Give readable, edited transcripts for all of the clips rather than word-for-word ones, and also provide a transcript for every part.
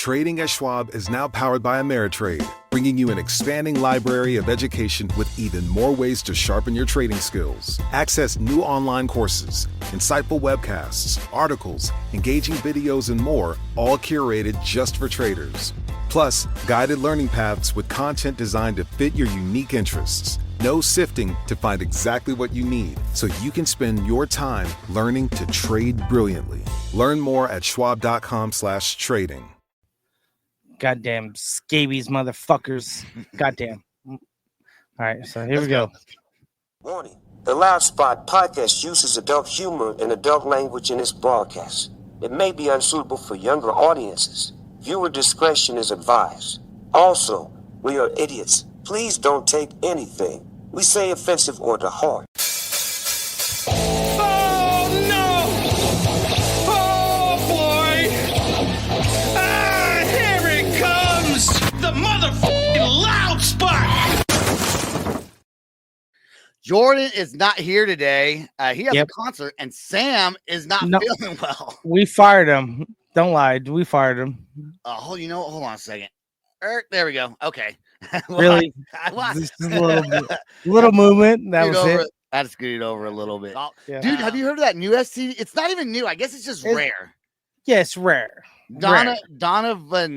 Trading at Schwab is now powered by Ameritrade, bringing you an expanding library of education with even more ways to sharpen your trading skills. Access new online courses, insightful webcasts, articles, engaging videos, and more, all curated just for traders. Plus, guided learning paths with content designed to fit your unique interests. No sifting to find exactly what you need, so you can spend your time learning to trade brilliantly. Learn more at schwab.com/trading. Goddamn scabies motherfuckers. Goddamn. All right, so here we go. Warning. The Loud Spot podcast uses adult humor and adult language in its broadcast. It may be unsuitable for younger audiences. Viewer discretion is advised. Also, we are idiots. Please don't take anything we say offensive or to heart. Oh no! Oh boy! Ah, here it comes! The motherfucking Loud Spot! Jordan is not here today. He has Yep. a concert, and Sam is not feeling well. We fired him. Don't lie. We fired him. Hold on a second. There we go. Okay. Really? Just a little movement. That was it. I just scooted over a little bit. Yeah. Dude, have you heard of that new STD? It's not even new. I guess it's just rare. Yeah, it's rare. Donovanosis.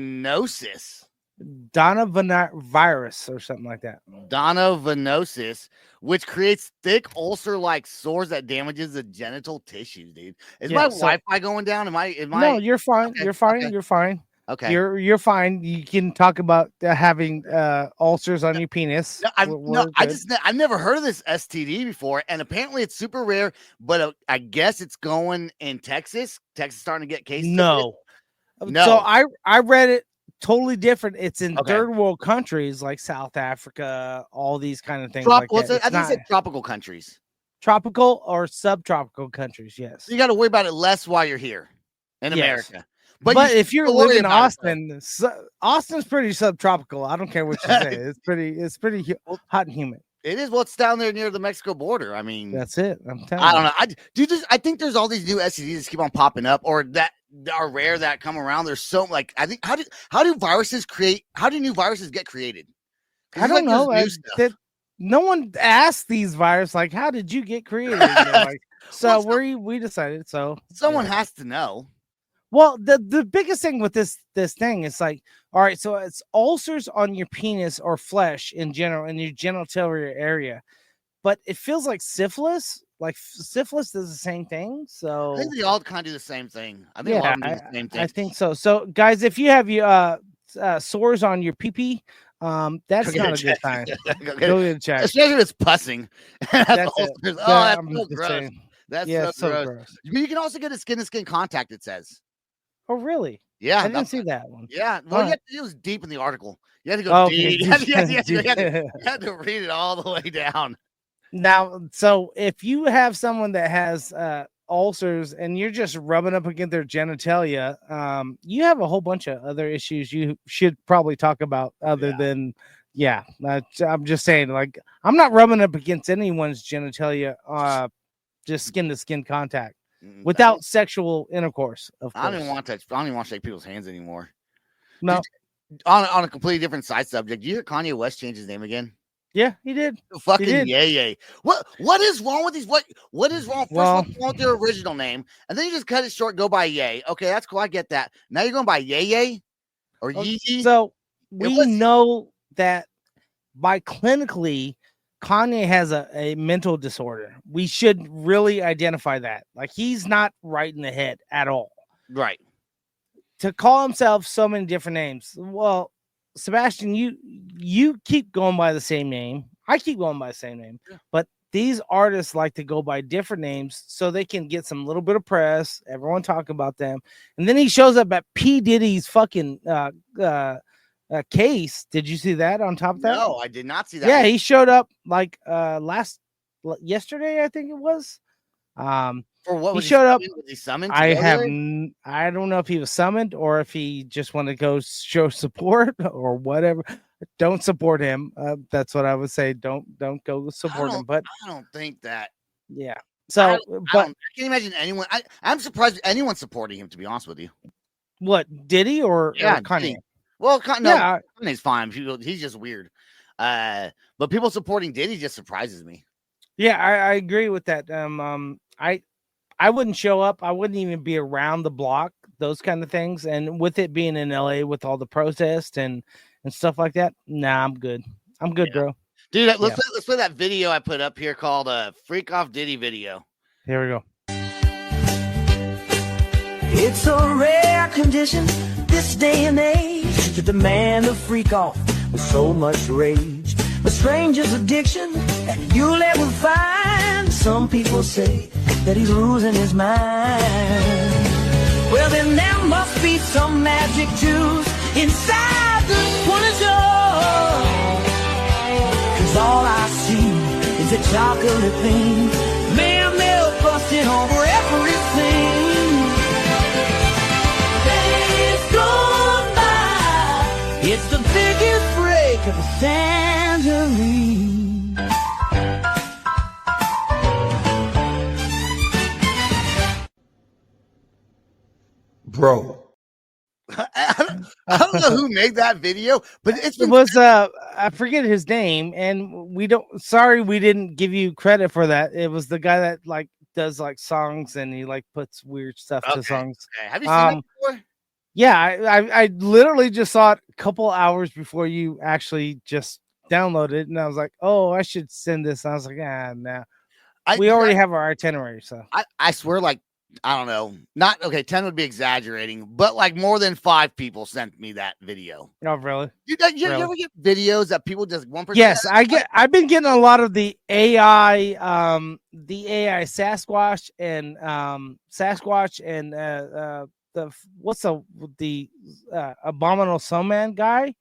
Virus or something like that. Donovanosis, which creates thick ulcer-like sores that damages the genital tissues, dude. Is my Wi-Fi going down? Am I? No, you're fine. Okay, You're fine. okay. You're fine. Okay. You're fine. You can talk about having ulcers on your penis. I've never heard of this STD before, and apparently it's super rare. But I guess it's going in Texas. Texas starting to get cases. No. No. So I read it totally different. It's in third world countries like South Africa, all these kind of things. Like that. I think it's tropical countries. Tropical or subtropical countries. Yes. So you got to worry about it less while you're here in America. But if you're living in Austin, Austin's pretty subtropical. I don't care what you say. It's pretty hot and humid. It is. What's down there near the Mexico border? I mean, that's it. I'm telling I don't know. I think there's all these new STDs that keep on popping up, or that are rare that come around. There's so I think how do viruses create? How do new viruses get created? I don't know. No one asked these viruses like, how did you get created? We decided. So someone has to know. Well, the biggest thing with this thing is like, all right, so it's ulcers on your penis or flesh in general in your genitalia area, but it feels like syphilis. Like syphilis does the same thing. So I think they all kind of do the same thing. I think a lot of them do the same thing. I think so. So guys, if you have sores on your pee-pee, that's not a good time. Go get a check. Especially if it's pussing. That's so gross. That's so gross. You can also get a skin-to-skin contact, it says. Oh, really? Yeah. I didn't see that one. Yeah. Well, it was deep in the article. You had to go deep. You had to read it all the way down. Now, so if you have someone that has ulcers and you're just rubbing up against their genitalia, you have a whole bunch of other issues you should probably talk about other than, I'm just saying, like, I'm not rubbing up against anyone's genitalia, just skin-to-skin contact. Without sexual intercourse, of course. I don't even want to shake people's hands anymore. No. On a completely different side subject, you hear Kanye West change his name again? Yeah, he did. Fucking Ye. What is wrong with these? What is wrong? First of all, you want their original name, and then you just cut it short, go by Ye. Okay, that's cool. I get that. Now you're going by Ye or Yeezy. So we know that by clinically, Kanye has a mental disorder. We should really identify that. Like, he's not right in the head at all. Right. To call himself so many different names. Well, Sebastian, you keep going by the same name. I keep going by the same name. Yeah. But these artists like to go by different names so they can get some little bit of press. Everyone talk about them. And then he shows up at P. Diddy's fucking case. Did you see that on top of that? No, I did not see that. Yeah, he showed up like yesterday, I think it was. For what he showed up? Was he summoned? I don't know if he was summoned or if he just wanted to go show support or whatever. Don't support him. That's what I would say. Don't go support him. But I don't think that. Yeah. So, I can't imagine anyone. I'm surprised anyone supporting him. To be honest with you. What, Diddy or Yeah, Kanye? Diddy. Well, no, Yeah, Kanye's fine. He's just weird. But people supporting Diddy just surprises me. yeah, I agree with that. I wouldn't show up. I wouldn't even be around the block. Those kind of things. And with it being in LA with all the protests and stuff like that, nah, I'm good. I'm good, bro. Dude, let's play that video I put up here called Freak Off Diddy video. Here we go. It's a rare condition this day and age to demand a freak off with so much rage. A stranger's addiction that you'll ever find. Some people say that he's losing his mind. Well, then there must be some magic juice inside the pleasure. 'Cause all I see is a chocolate thing. Man, they're busting over everything. It's the biggest break of a century. Bro. I don't know who made that video, but It was I forget his name, and we didn't give you credit for that. It was the guy that like does like songs and he like puts weird stuff to songs. Okay. Have you seen that before? Yeah, I literally just saw it a couple hours before you actually just downloaded it, and I was like, oh, I should send this. And I was like, nah. We already have our itinerary, so I swear, like, I don't know, not okay. 10 would be exaggerating, but like more than 5 people sent me that video. Oh, really? You ever get videos that people just one person? Yes, I've been getting a lot of the AI Sasquatch and the Abominable Snowman guy,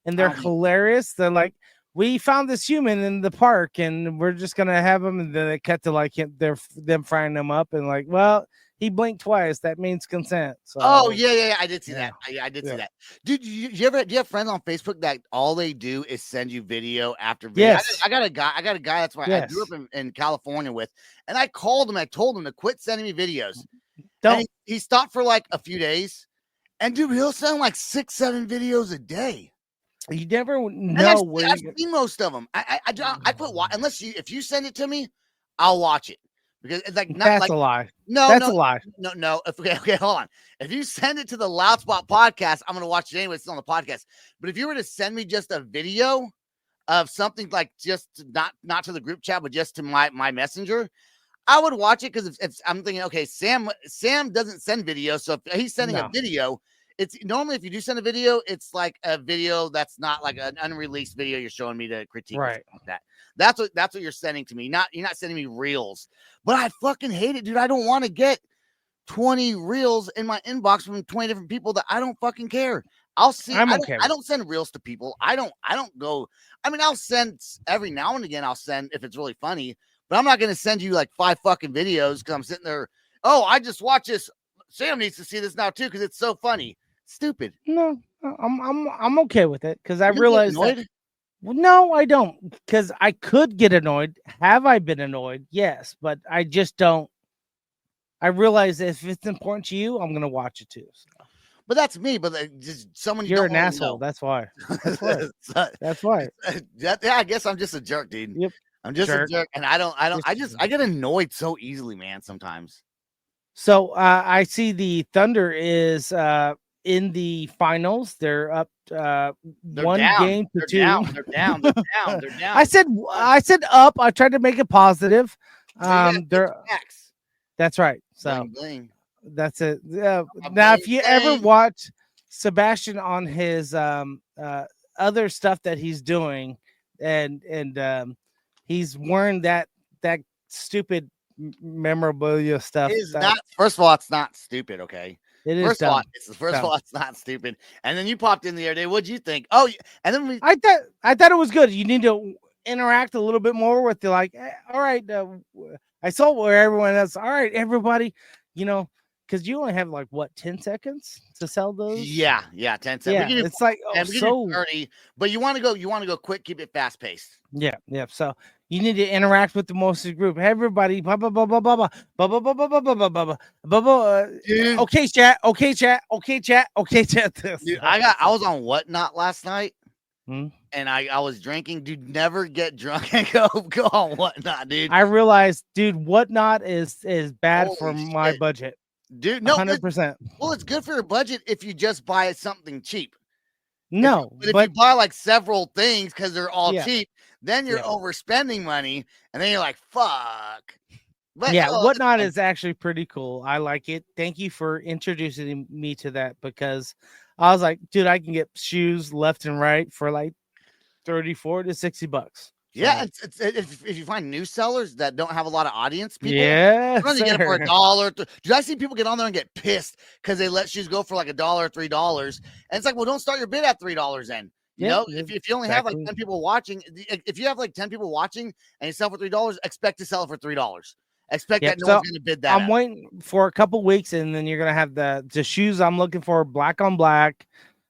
and they're hilarious. They're like, we found this human in the park and we're just gonna have him, and then they cut to like them frying them up and like, well, he blinked twice, that means consent. So yeah, I did see that. I did see that. Dude, do you have friends on Facebook that all they do is send you video after video? Yes. I got a guy that's why I grew up in California with, and I called him, I told him to quit sending me videos. And he stopped for like a few days, and dude, he'll send like 6-7 videos a day. You never know where I've seen most of them. I quit watching if you send it to me, I'll watch it because it's like that's a lie. No, that's a lie. No. Okay, hold on. If you send it to the Loud Spot podcast, I'm gonna watch it anyway. It's on the podcast. But if you were to send me just a video of something like just not to the group chat, but just to my messenger, I would watch it because if I'm thinking, okay, Sam doesn't send videos, so if he's sending a video. It's normally if you do send a video, it's like a video that's not like an unreleased video you're showing me to critique, right? Like that. That's what you're sending to me. You're not sending me reels. But I fucking hate it, dude. I don't want to get 20 reels in my inbox from 20 different people that I don't fucking care. I'll see. I don't send reels to people. I don't go. I mean, I'll send every now and again. I'll send if it's really funny, but I'm not going to send you like 5 fucking videos because I'm sitting there. Oh, I just watched this. Sam needs to see this now too because it's so funny. Stupid. No, I'm okay with it because I realize that. Well, no, I don't, because I could get annoyed. Have I been annoyed? Yes, but I just don't. I realize if it's important to you, I'm gonna watch it too. So. But that's me. But just someone you're an asshole. That's why. That's why. That's why. Yeah, I guess I'm just a jerk, dude. Yep. I'm just a jerk, and I get annoyed so easily, man. Sometimes. So I see the Thunder is in the finals. They're up one game to 2. They're down. I said up. I tried to make it positive. That's right. So bling. That's it. Now, if you ever watch Sebastian on his other stuff that he's doing, and he's wearing that stupid memorabilia stuff. First of all, it's not stupid. Okay. It is. First of all, it's not stupid. And then you popped in the other day. What'd you think? Oh, and then I thought it was good. You need to interact a little bit more with the all right. I saw where everyone else. All right, everybody. Because you only have 10 seconds to sell those. Yeah, 10 seconds. Yeah, it's like so 30. But you want to go quick. Keep it fast paced. Yeah. So You need to interact with the most of the group. Everybody, blah blah blah blah blah blah blah blah blah blah blah blah blah blah blah blah. Dude. Okay, chat. Okay, chat. Okay, chat. Okay, chat. Dude, I was on Whatnot last night, Hmm? and I was drinking. Dude, never get drunk and go on Whatnot, dude. I realized, dude, Whatnot is bad Holy for my shit. budget. Dude, no, 100%. well, it's good for your budget if you just buy something cheap. No, But if but you buy like several things because they're all Yeah. cheap, then you're Yeah. overspending money, and then you're like, "Fuck." But yeah, oh, Whatnot it's- is actually pretty cool. I like it. Thank you for introducing me to that because I was like, dude, I can get shoes left and right for like 34 to 60 bucks. yeah. So, If you find new sellers that don't have a lot of audience, people, yeah. sometimes you get it for sir. $1. Dude, I see people get on there and get pissed because they let shoes go for like $1 or $3, and it's like, well, don't start your bid at $3 then. You Yeah, know, if you only have like exactly. 10 people watching, if you have like 10 people watching and you sell for $3, expect to sell it for $3. Expect Yep, that no so one's going to bid that. I'm up. waiting for a couple weeks, and then you're gonna have the shoes I'm looking for, black on black,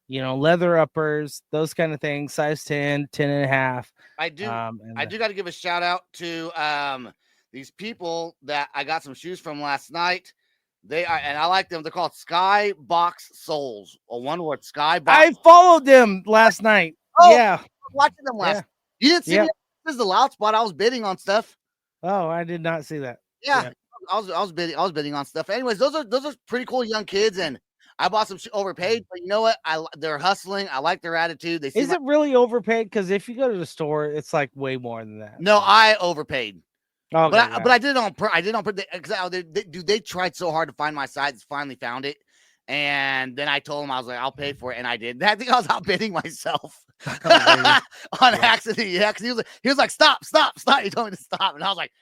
leather uppers, those kind of things, size 10, 10 and a half. I do. And I do got to give a shout out to these people that I got some shoes from last night. They are, and I like them. They're called Skybox Soles, or one word, Skybox. I followed them last night. Oh, Yeah. I was watching them last. Yeah. You didn't see Yeah. me? This is the loud spot. I was bidding on stuff. Oh, I did not see that. Yeah, Yeah. I was bidding on stuff. Anyways, those are pretty cool young kids, and I bought some overpaid, but you know what? They're hustling. I like their attitude. They seem Is it really overpaid? Because if you go to the store, it's like way more than that. no, I overpaid. Okay, But I did it on because they tried so hard to find my size, finally found it, and then I told them I was like, I'll pay for it, and I did. I think I was outbidding myself on accident. Yeah, because he was like, stop. He told me to stop, and I was like,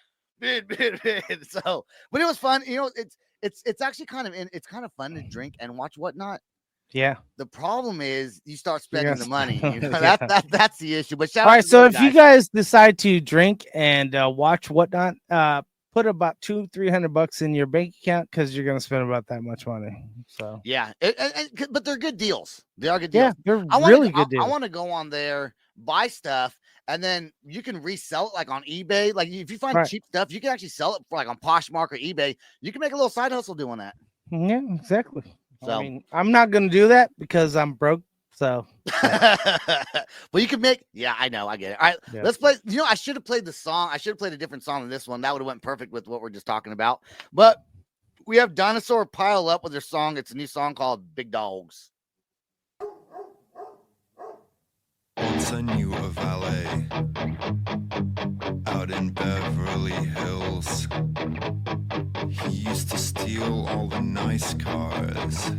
bid. So, but it was fun. It's actually it's kind of fun to drink and watch Whatnot. Yeah. The problem is you start spending Yes. the money. Yeah. That's the issue. But shout All out right. to So those if you guys decide to drink and watch Whatnot, put about $200-300 in your bank account because you're gonna spend about that much money. So yeah, but they're good deals. They are good deals. yeah, they're I wanna really go- good deals. I want to go on there, buy stuff, and then you can resell it like on eBay. Like if you find Right. cheap stuff, you can actually sell it for like on Poshmark or eBay. You can make a little side hustle doing that. Yeah, exactly. So- I mean, I'm not gonna do that because I'm broke. So But you can make, yeah, I know, I get it. All right, Yeah. let's play. I should have played the song. I should have played a different song than this one. That would have went perfect with what we're just talking about. But we have Dinosaur Pile Up with their song. It's a new song called Big Dogs. Once I knew a valet out in Beverly Hills. He used to steal all the nice cars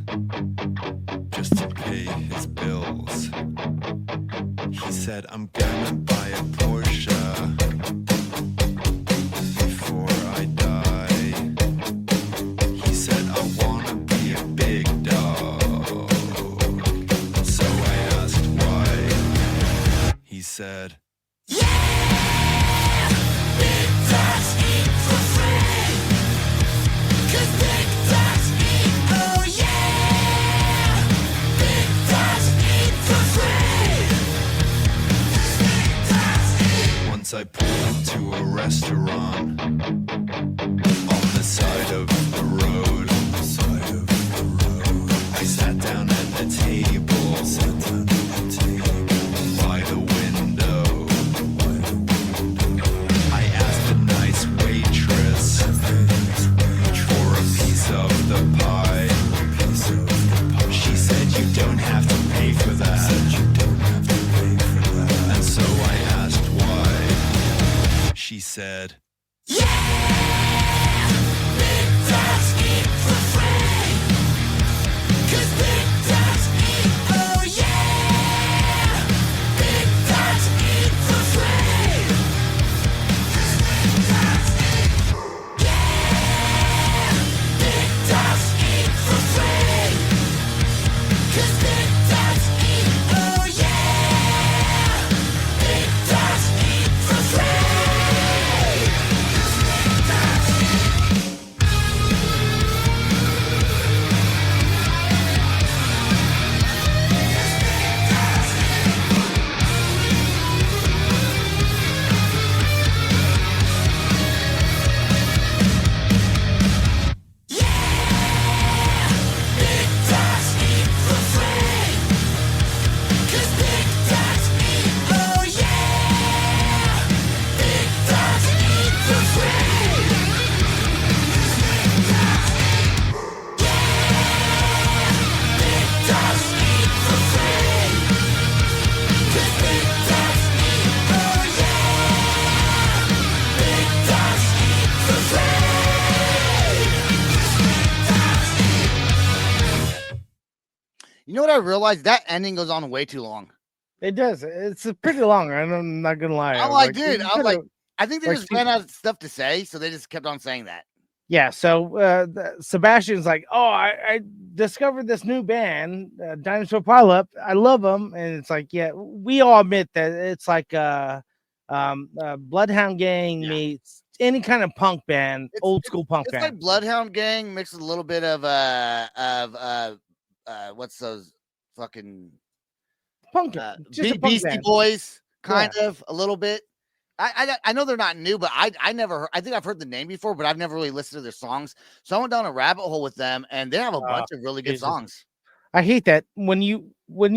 just to pay his bills. He said, I'm gonna buy a Porsche before I die. He said, I wanna be a big dog. So I asked why. He said, once I pulled into a restaurant on the side of the road. I sat down at the table by the window. I asked a nice waitress for a piece of the pie. She said you don't have to pay for that. And so I asked why. She said, realized that ending goes on way too long. It does. It's pretty long. I'm not gonna lie. I'm I was like, dude, you I was like, could've- I think they like, just ran out of stuff to say, so they just kept on saying that. yeah. So Sebastian's like, oh, I discovered this new band, Dinosaur Pileup. I love them, and it's like, yeah, we all admit that it's like Bloodhound Gang Yeah. meets any kind of punk band, old school punk It's band. like Bloodhound Gang mixed with a little bit of what's those fucking Punk, just a punk Beastie band. Boys, kind of a little bit. I know they're not new, but I never heard, I think I've heard the name before, but I've never really listened to their songs. So I went down a rabbit hole with them, and they have a bunch of really good Jesus. songs. I hate that when you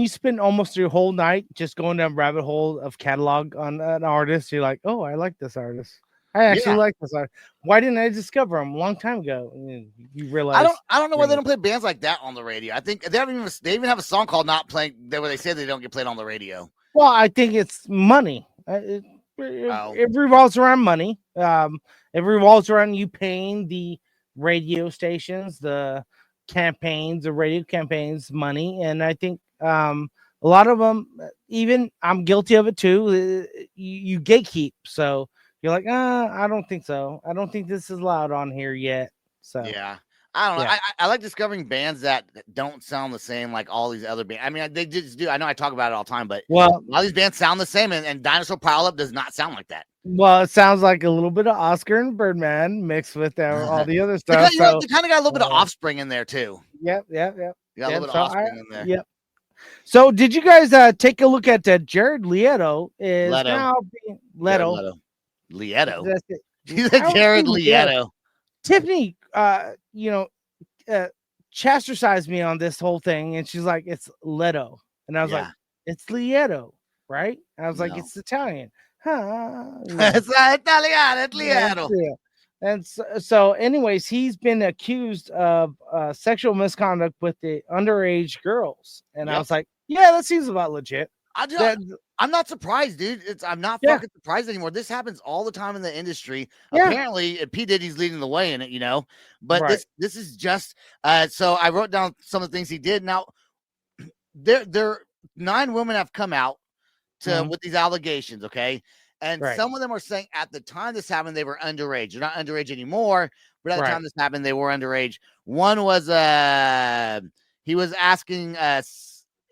spend almost your whole night just going down rabbit hole of catalog on an artist, you're like, oh, I like this artist. I actually Yeah. like this artist. Why didn't I discover him a long time ago? And you realize I don't know why they don't play bands like that on the radio. I think they even have a song called "Not Playing," where they say they don't get played on the radio. Well, I think it's money. It revolves around money. It revolves around you paying the radio stations, the campaigns, the radio campaigns money. And I think a lot of them, even I'm guilty of it too. You gatekeep. So you're like, I don't think so. I don't think this is allowed on here yet. So Yeah. I don't know. Yeah. I like discovering bands that don't sound the same like all these other bands. I mean, they just do. I know I talk about it all the time, but well, a lot of these bands sound the same, and Dinosaur Pileup does not sound like that. it sounds like a little bit of Oscar and Birdman mixed with all the other stuff. They kind of got a little bit of Offspring in there too. Yep. You got a little bit of Offspring in there. Yep. So, did you guys take a look at Jared Leto? Is Leto. now being Leto. Leto. That's it. He's like Jared Leto. Tiffany, chastised me on this whole thing, and she's like, "It's Leto," and I was like, "It's Lieto, right?" I was like, No. "It's Italian, huh?" It's Italiano, it's Lieto. Yeah. And so, anyways, he's been accused of sexual misconduct with the underage girls, and I Yep. was like, "Yeah, that seems about legit." I'm not surprised, dude. I'm not Yeah. fucking surprised anymore. This happens all the time in the industry. Yeah. Apparently, P. Diddy's leading the way in it, But Right. this is just so I wrote down some of the things he did. Now, there 9 women have come out to with these allegations, okay? And Right. some of them are saying at the time this happened, they were underage. They're not underage anymore, but at the Right. time this happened, they were underage. One was he was asking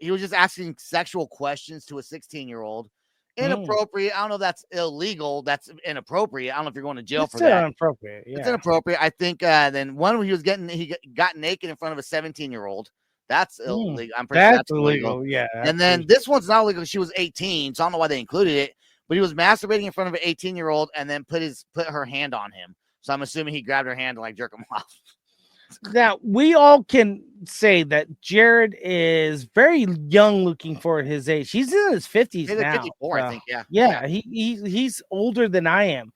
he was just asking sexual questions to a 16-year-old. Inappropriate. I don't know if that's illegal. That's inappropriate. I don't know if you're going to jail It's for that. inappropriate. Yeah. It's inappropriate. I think then one he got naked in front of a 17-year-old. That's illegal. I'm pretty sure That's illegal. Yeah. And then this one's not illegal. She was 18, so I don't know why they included it. But he was masturbating in front of an 18-year-old and then put her hand on him. So I'm assuming he grabbed her hand to like jerk him off. Now we all can say that Jared is very young looking for his age. He's in his 50s He's like now. 54, I think. Yeah. Yeah, he's older than I am.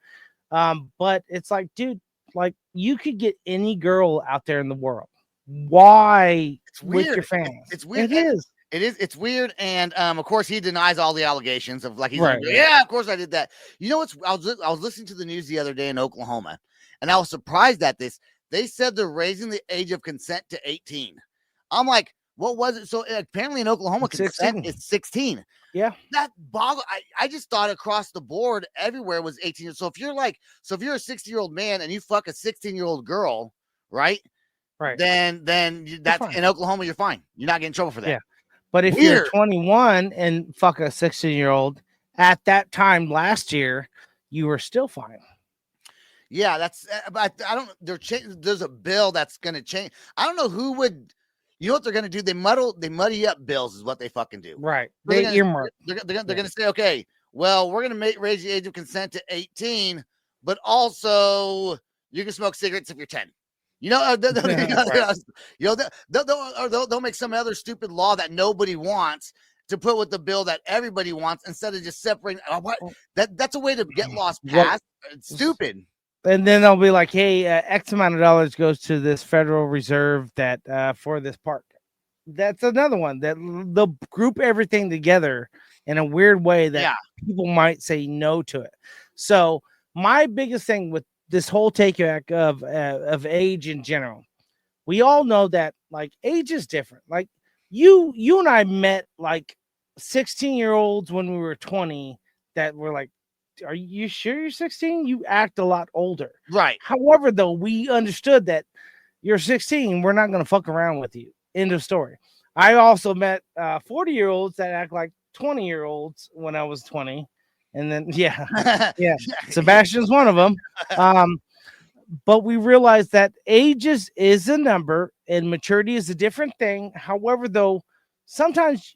But it's like, dude, like you could get any girl out there in the world. Why with your fans? It's weird. It is. It is. It's weird. And of course, he denies all the allegations of like he's Right. like, yeah, of course I did that. You know what's? I was listening to the news the other day in Oklahoma, and I was surprised at this. They said they're raising the age of consent to 18. I'm like, what was it? So apparently in Oklahoma, It's consent 16. is 16. Yeah. That boggle. I just thought across the board everywhere was 18. So if you're a 60-year-old man and you fuck a 16-year-old girl, right? Right. Then that's fine. in Oklahoma, you're fine. You're not getting in trouble for that. Yeah. But if you're 21 and fuck a 16-year-old at that time last year, you were still fine. Yeah, that's. But I don't. There's a bill that's going to change. I don't know who would. You know what they're going to do? They muddy up bills is what they fucking do. Right. So They earmark. They're going to say, okay, well, we're going to raise the age of consent to 18, but also you can smoke cigarettes if you're 10. They'll make some other stupid law that nobody wants to put with the bill that everybody wants instead of just separating. That's a way to get laws passed. It's stupid. And then they'll be like, hey, X amount of dollars goes to this Federal Reserve that for this park. That's another one that they'll group everything together in a weird way that people might say no to it. So my biggest thing with this whole take back of age in general, we all know that like age is different. Like you and I met like 16-year-olds when we were 20 that were like, are you sure you're 16? You act a lot older. Right. However, though, we understood that you're 16, we're not going to fuck around with you. End of story. I also met 40-year-olds that act like 20-year-olds when I was 20. And then, yeah, Sebastian's one of them. But we realized that age is a number and maturity is a different thing. However, though, sometimes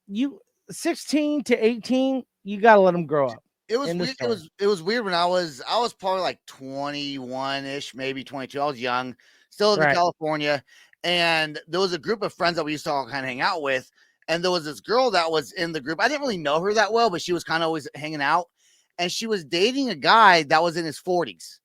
you 16 to 18, you got to let them grow up. It was weird. It was weird when I was probably like 21-ish, maybe 22. I was young, still in California, and there was a group of friends that we used to all kind of hang out with. And there was this girl that was in the group. I didn't really know her that well, but she was kind of always hanging out. And she was dating a guy that was in his 40s.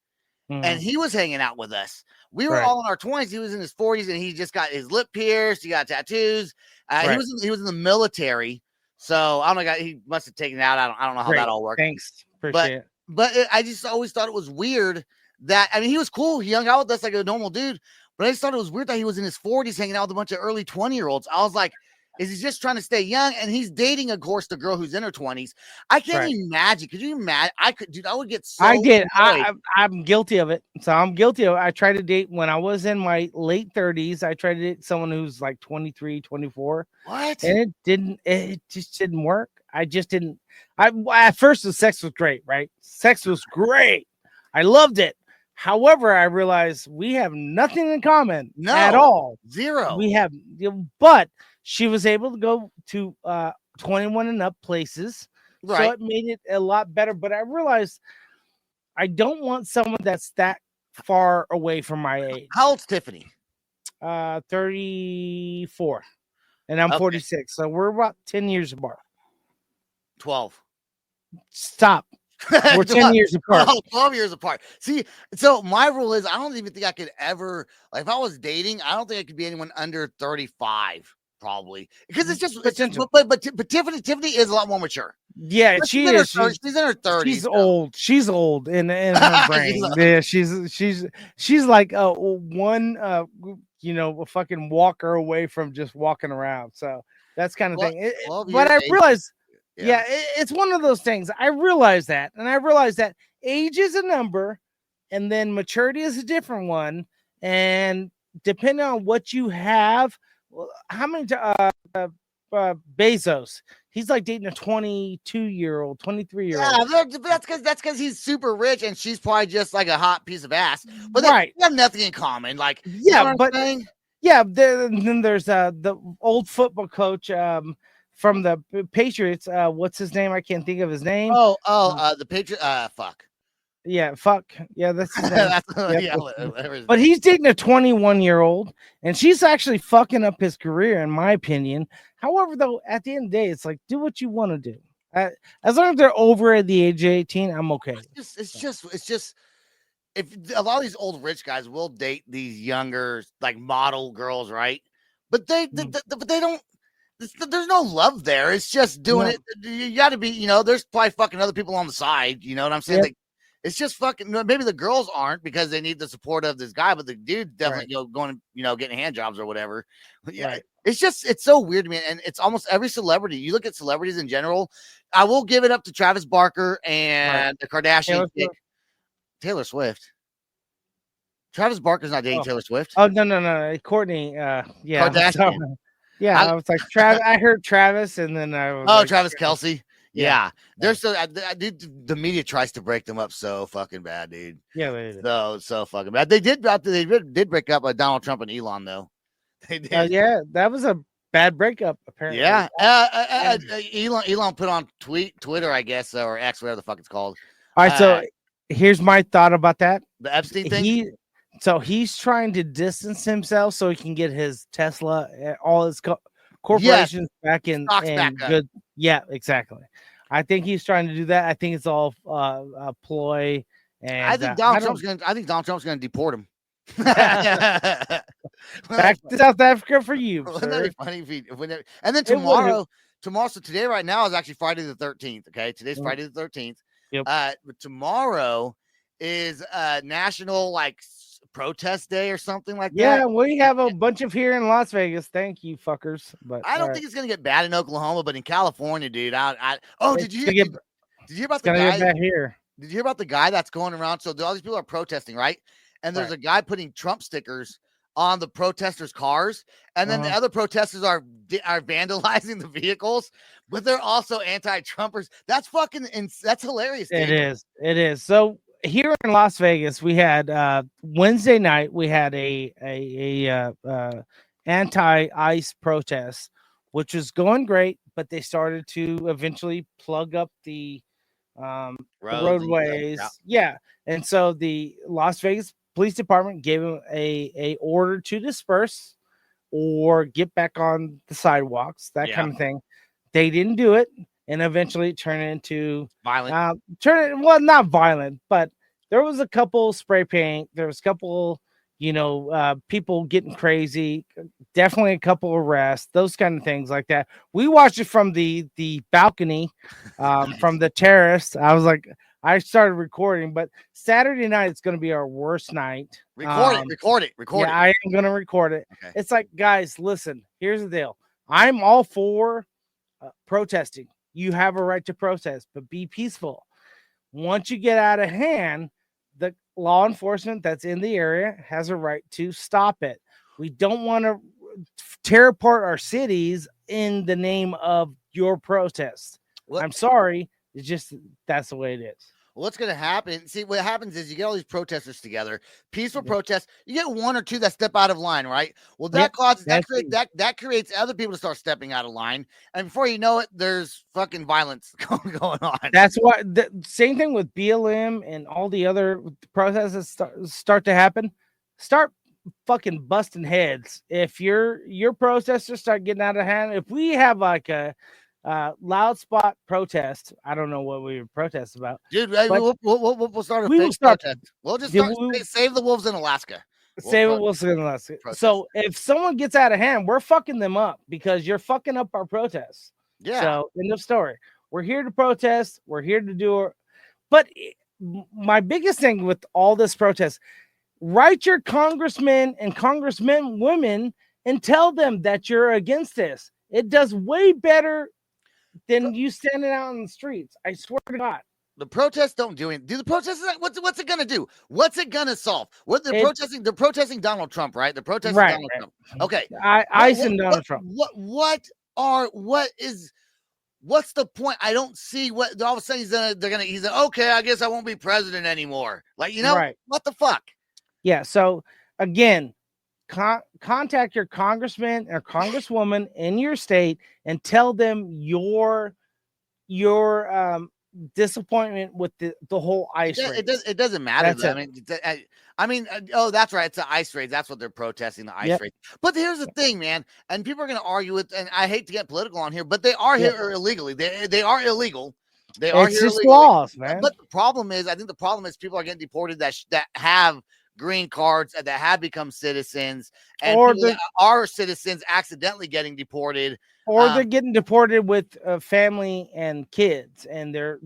And he was hanging out with us. We were all in our 20s. He was in his 40s, and he just got his lip pierced. He got tattoos. He was in the military. So I don't know. He must have taken it out. I don't know how that all worked. Thanks. Appreciate it. But I just always thought it was weird that, I mean, he was cool. He hung out with us like a normal dude. But I just thought it was weird that he was in his 40s hanging out with a bunch of early 20-year-olds. I was like, is he just trying to stay young? And he's dating, of course, the girl who's in her 20s. I can't imagine. Could you imagine? I would get so I'm guilty of it. So I'm guilty of it. I tried to date when I was in my late 30s. I tried to date someone who's like 23, 24. What? And it just didn't work. I just didn't. At first, the sex was great, right? Sex was great. I loved it. However, I realized we have nothing in common at all. Zero. We have, but she was able to go to 21 and up places. Right. So it made it a lot better. But I realized I don't want someone that's that far away from my age. How old's Tiffany? 34. And I'm 46. So we're about 10 years apart. 12. Stop. We're 10 years apart. 12 years apart. See, so my rule is I don't even think I could ever, like, if I was dating, I don't think I could be anyone under 35, probably. Because it's just, but Tiffany is a lot more mature. Yeah, but she is. She's in her 30s. She's old. She's old in her brain. Yeah, she's like one a fucking walker away from just walking around. So that's kind of thing. But I realized it's one of those things. I realized that, and I realized that age is a number, and then maturity is a different one. And depending on what you have, how many Bezos? He's like dating a 22-year-old, 23-year-old. Yeah, that's because he's super rich, and she's probably just like a hot piece of ass. But they have nothing in common. Like, then there's the old football coach from the Patriots. What's his name? I can't think of his name. The Patriots. Fuck. Yeah, fuck. Yeah, that's his name. Whatever. But he's dating a 21-year-old, and she's actually fucking up his career, in my opinion. However, though, at the end of the day, it's like, do what you want to do. As long as they're over at the age of 18, I'm okay. It's just if a lot of these old rich guys will date these younger, like, model girls, right? But they don't. There's no love there. It's just doing it. You got to be, there's probably fucking other people on the side. You know what I'm saying? Like, it's just fucking. Maybe the girls aren't because they need the support of this guy, but the dude definitely going, getting hand jobs or whatever. Yeah, it's so weird to me, and it's almost every celebrity. You look at celebrities in general. I will give it up to Travis Barker and the Kardashian chick, Taylor Swift. Travis Barker's not dating Taylor Swift. Oh no, Courtney. Kardashian. Yeah, I was like Travis. I heard Travis, and then I was Travis Kelce. Yeah. They're so the media tries to break them up so fucking bad, dude. Yeah, they did. So fucking bad. They did break up with Donald Trump and Elon though. They did. That was a bad breakup apparently. Yeah. Elon put on Twitter, I guess, or X, whatever the fuck it's called. All right, so here's my thought about that. The Epstein thing. He's trying to distance himself so he can get his Tesla, all his corporations back in good. Yeah, exactly. I think he's trying to do that. I think it's all a ploy. And I think Donald Trump's going to deport him. Back to South Africa for you. Wouldn't that be funny and then tomorrow. So today, right now, is actually Friday the 13th. Okay, today's Friday the 13th. Yep. But tomorrow is National protest day or something like Yeah, that. we have a bunch of here in Las Vegas. Thank you, fuckers. But I don't think it's gonna get bad in Oklahoma, but in California, dude. Did you hear about the guy? Get bad here. Did you hear about the guy that's going around? So all these people are protesting, right? And there's a guy putting Trump stickers on the protesters' cars, and then the other protesters are vandalizing the vehicles, but they're also anti-Trumpers. That's that's hilarious. Dude. It is. So here in Las Vegas, we had Wednesday night. We had a anti-ICE protest, which was going great, but they started to eventually plug up the roadways. Yeah, and so the Las Vegas Police Department gave them a order to disperse or get back on the sidewalks, that kind of thing. They didn't do it, and eventually it turned into violent. Not violent, but there was a couple spray paint. There was a couple, people getting crazy. Definitely a couple arrests, those kind of things like that. We watched it from the balcony, from the terrace. I started recording, but Saturday night it's going to be our worst night. Record it. Yeah, I am going to record it. Okay. It's like, guys, listen, here's the deal. I'm all for protesting. You have a right to protest, but be peaceful. Once you get out of hand, the law enforcement that's in the area has a right to stop it. We don't want to tear apart our cities in the name of your protest. I'm sorry. It's just that's the way it is. What's going to happen? See, what happens is you get all these protesters together, peaceful protests. You get one or two that step out of line, right? Well, that creates other people to start stepping out of line, and before you know it, there's fucking violence going on. That's why the same thing with BLM and all the other protests start to happen. Start fucking busting heads. If your protesters start getting out of hand, if we have like a loud spot protest, I don't know what we would protest about, dude. We'll start a fake protest. We'll just save the wolves in Alaska. Save the wolves in Alaska. Protest. So if someone gets out of hand, we're fucking them up because you're fucking up our protests. Yeah. So end of story. We're here to protest. We're here to do it. But my biggest thing with all this protest, write your congressmen and women and tell them that you're against this. It does way better than you standing out in the streets. I swear to God. The protests don't do anything. Do the protests? What's it gonna do? What's it gonna solve? What they're protesting? They're protesting Donald Trump, right? They're protesting Donald Trump. Okay. Donald Trump. What's the point? I don't see what all of a sudden he's okay. I guess I won't be president anymore. Like, what the fuck? Yeah. So again, contact your congressman or congresswoman in your state and tell them your disappointment with the whole ICE raids. It doesn't matter. That's right. It's the ICE raids. That's what they're protesting, the ICE raids. But here's the thing, man. And people are going to argue with, and I hate to get political on here, but they are here illegally. They are illegal. They are here illegally. Laws, man. But the problem is, I think the problem is people are getting deported that have green cards and that have become citizens, and are citizens accidentally getting deported, or they're getting deported with family and kids, and they're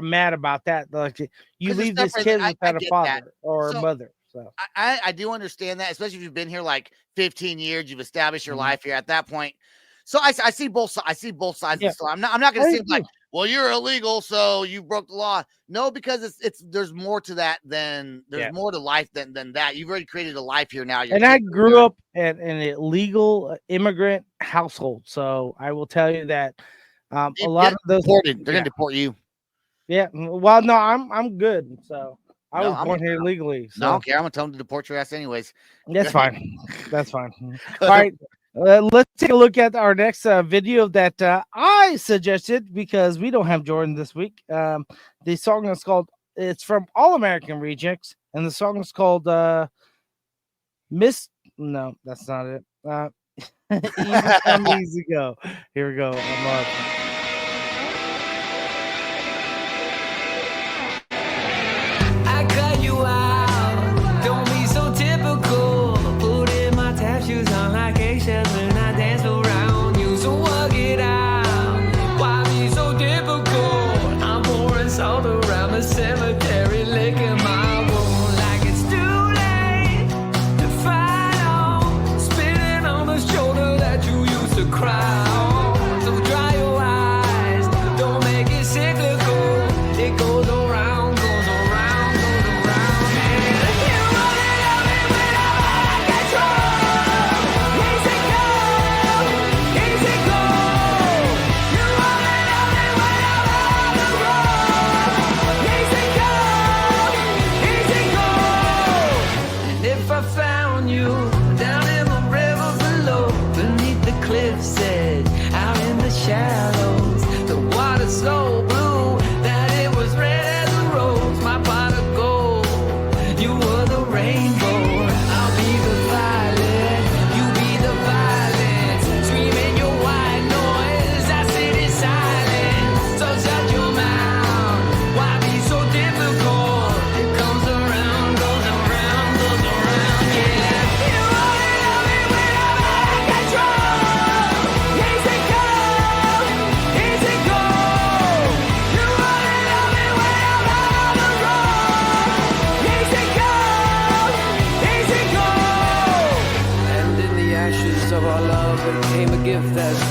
mad about that. Like, you leave this kid without a father or a mother. So I do understand that, especially if you've been here like 15 years, you've established your life here at that point. So I see both sides. I see both sides of the story. I'm not going to say like, well, you're illegal, so you broke the law. No, because there's more to that than more to life than that. You've already created a life here now. And I grew up in an illegal immigrant household, so I will tell you that a lot of those they're going to deport you. Yeah, well, no, I'm good. So I was born here legally. So. No, I don't care. I'm going to tell them to deport your ass anyways. That's fine. That's fine. All right. Let's take a look at our next video that I suggested because we don't have Jordan this week. The song is it's from All American Rejects, and the song is called No, that's not it. Easy Come, Easy Go. Here we go. I cut you out. Don't be so typical. Put in my tap shoes on like eggshells and I dance around you. So work it out. Why be so difficult? I'm pouring salt around the cemetery, licking my wound like it's too late.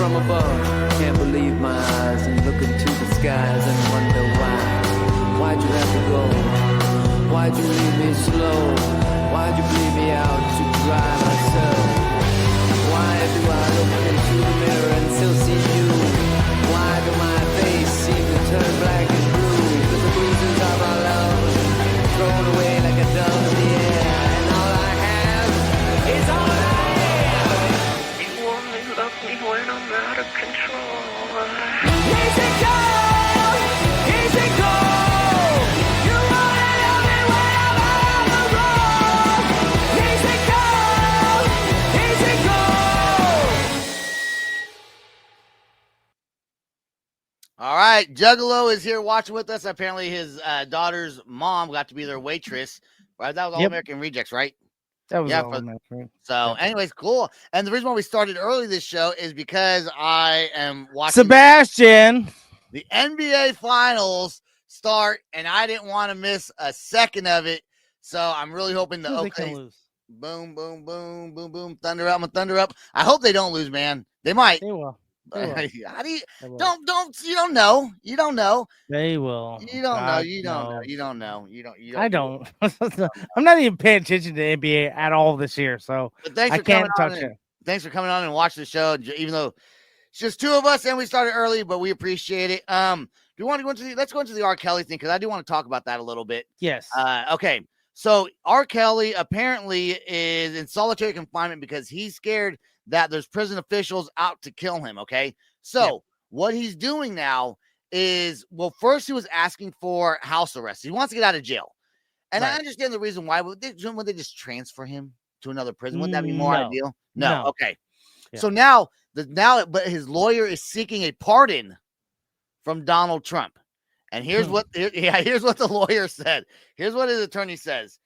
from above. Can't believe my eyes and look into the skies and wonder why. Why'd you have to go? Why'd you leave me slow? Why'd you bleed me out to dry myself? Why do I look into the mirror and still see you? Why do my face seem to turn black and blue? Cause the bruises of our love thrown away like a dove in the air. And all I have is all I am. You only love me when I'm out of control. Easy go! Easy go! You only love me when I'm on the road. Easy go! Easy go! All right, Juggalo is here watching with us. Apparently, his daughter's mom got to be their waitress. Right, that was All Yep. American Rejects, right? That was Yeah, all for- in that frame. So, anyways, cool. And the reason why we started early this show is because I am watching Sebastian. the NBA Finals start, and I didn't want to miss a second of it. So I'm really hoping the Who they can Oakley lose. boom, boom, boom, boom, boom, thunder up, thunder up. I hope they don't lose, man. They might. They will. They will. How do you They will. you don't know. You don't know. They will. You don't know. God, You don't know. no. You don't know. You don't. I don't. I'm not even paying attention to NBA at all this year, so But thanks I for can't coming on. touch And, it. thanks for coming on and watching the show. Even though it's just two of us and we started early, but we appreciate it. Do you want to go into let's go into the R. Kelly thing because I do want to talk about that a little bit. Yes. Okay. So R. Kelly apparently is in solitary confinement because he's scared that there's prison officials out to kill him. Okay. So what he's doing now is, well, first he was asking for house arrest. He wants to get out of jail. And I Right. understand the reason why. Would they just transfer him to another prison? Wouldn't that be more No. ideal? No. No. Okay. Yeah. So but his lawyer is seeking a pardon from Donald Trump. And here's what the lawyer said. Here's what his attorney says.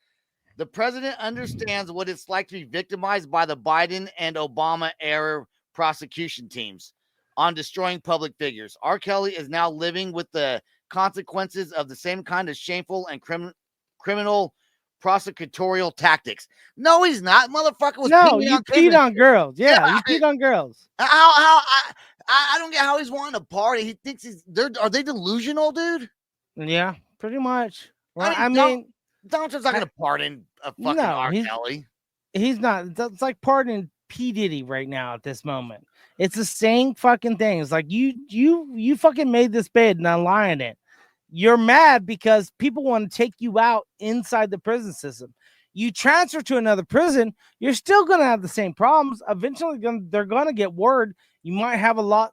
The president understands what it's like to be victimized by the Biden and Obama era prosecution teams on destroying public figures. R. Kelly is now living with the consequences of the same kind of shameful and criminal prosecutorial tactics. No, he's not. Motherfucker was No, peeing you on peed Caitlyn. on girls. Yeah, Yeah, you peed on girls. I don't get how he's wanting a party. He thinks are they delusional, dude? Yeah, pretty much. Well, I I mean, mean, Donald Trump's not going to pardon a fucking No, R. he's- Kelly. he's not. It's like pardoning P. Diddy right now at this moment. It's the same fucking thing. It's like you fucking made this bed and I'm lying it. You're mad because people want to take you out inside the prison system. You transfer to another prison, you're still going to have the same problems. Eventually, they're going to get word. You might have a lot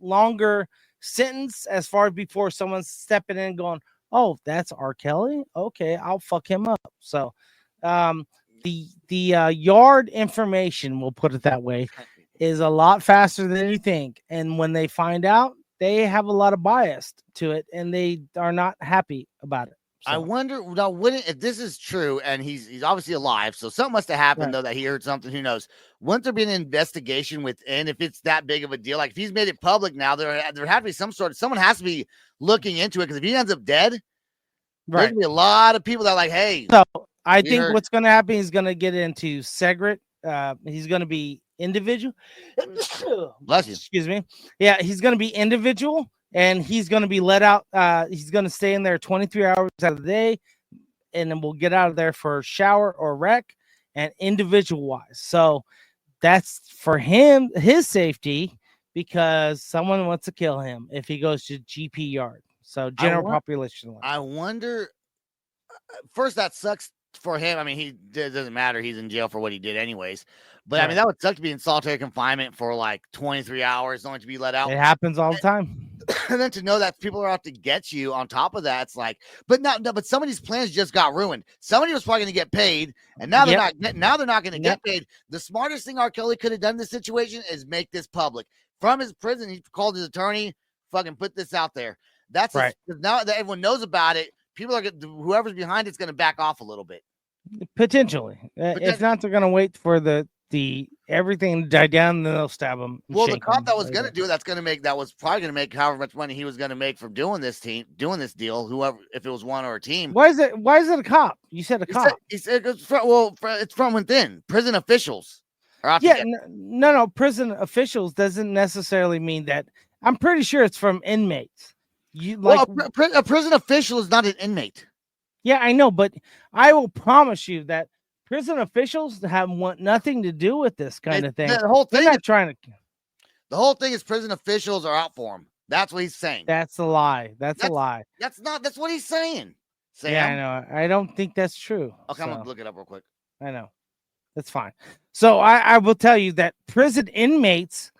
longer sentence as far as before someone's stepping in and going, oh, that's R. Kelly? Okay, I'll fuck him up. So the yard information, we'll put it that way, is a lot faster than you think. And when they find out, they have a lot of bias to it and they are not happy about it. I So, wonder now, wouldn't if this is true and he's obviously alive, so something must have happened Right. though that he heard something. Who knows? Wouldn't there be an investigation within if it's that big of a deal? Like if he's made it public now, there had to be someone has to be looking into it because if he ends up dead, there's right. gonna be a lot of people that are like, hey, So I We think heard- what's going to happen, he's going to get into Segret. He's going to be individual. bless you. Excuse me. Yeah, he's going to be individual and he's going to be let out. He's going to stay in there 23 hours out of the day and then we'll get out of there for a shower or rec and individual wise. So that's for him, his safety, because someone wants to kill him if he goes to GP yard. So general want- population. line. I wonder. First, that sucks for him. I mean, it doesn't matter. He's in jail for what he did, anyways. But I mean, Right. that would suck to be in solitary confinement for like 23 hours, only to be let out. It happens all the time. And then to know that people are out to get you on top of that, it's like, but some of these plans just got ruined. Somebody was probably going to get paid, and now they're Yep. not going to Yep. get paid. The smartest thing R. Kelly could have done in this situation is make this public. From his prison, he called his attorney, fucking put this out there. That's Right. now that everyone knows about it, people are whoever's behind it's going to back off a little bit. Potentially. If not, they're gonna wait for the everything to die down, and then they'll stab him. Well, the cop that was going to do it, that was probably going to make however much money he was going to make from doing this deal, whoever, if it was one or a team. Why is it a cop? You said a cop. He said it's from within prison officials. Or out to Yeah, get- no. Prison officials doesn't necessarily mean that. I'm pretty sure it's from inmates. You like, well, a prison official is not an inmate. yeah, I know, but I will promise you that prison officials want nothing to do with this kind of thing. The whole They're thing, not trying to. the whole thing is prison officials are out for him. That's what he's saying. That's a lie. That's a lie. That's what he's saying. Sam. Yeah, I know. I don't think that's true. Okay, I'm so. gonna look it up real quick. I know. That's fine. So I will tell you that prison inmates,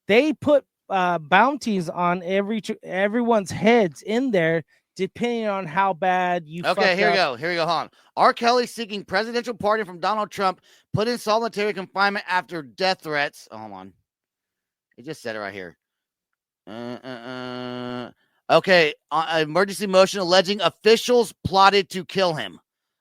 they put bounties on everyone's heads in there, depending on how bad you. Okay, here we up. go. Here we go. Hold on. R. Kelly seeking presidential pardon from Donald Trump, put in solitary confinement after death threats. Oh, hold on. It just said it right here. Okay. Emergency motion alleging officials plotted to kill him.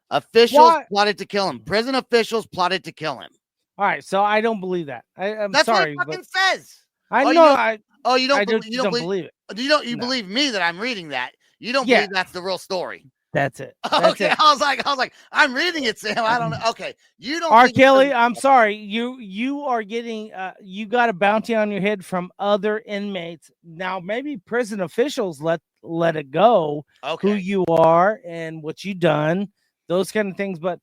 Officials plotted to kill him. Prison officials plotted to kill him. All right, so I don't believe that. I'm That's sorry, what it fucking but says. I Oh, know. you don't. I believe, just you don't don't believe it. You No. believe me that I'm reading that. You don't Yeah. believe that's the real story. That's it. That's Okay, it. I was like, I'm reading it, Sam. I don't know. Okay, you don't. R. think Kelly, it's- I'm sorry. You are getting you got a bounty on your head from other inmates. Now maybe prison officials let it go Okay. who you are and what you done, those kind of things. But